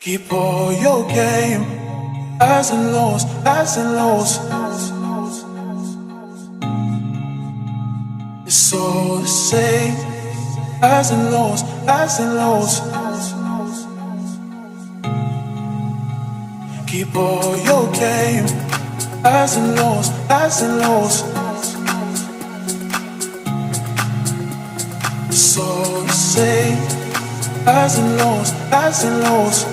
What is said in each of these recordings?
Keep all your game, highs and lows, highs and lows. It's all the same, highs and lows, highs and lows. Keep all your game, highs and lows, highs and lows. It's all the same, highs and lows, highs and lows.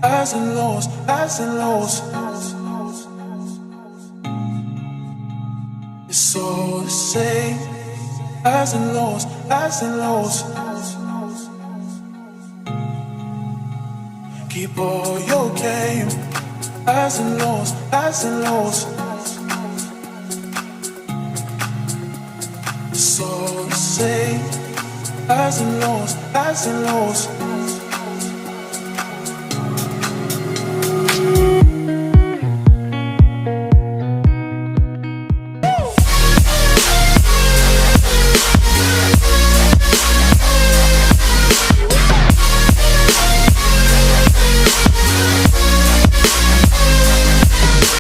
Highs and lows, highs and lows. It's all the same. Highs and lows, highs and lows. Keep all your game. Highs and lows, highs and lows. It's all the same. Highs and lows, highs and lows.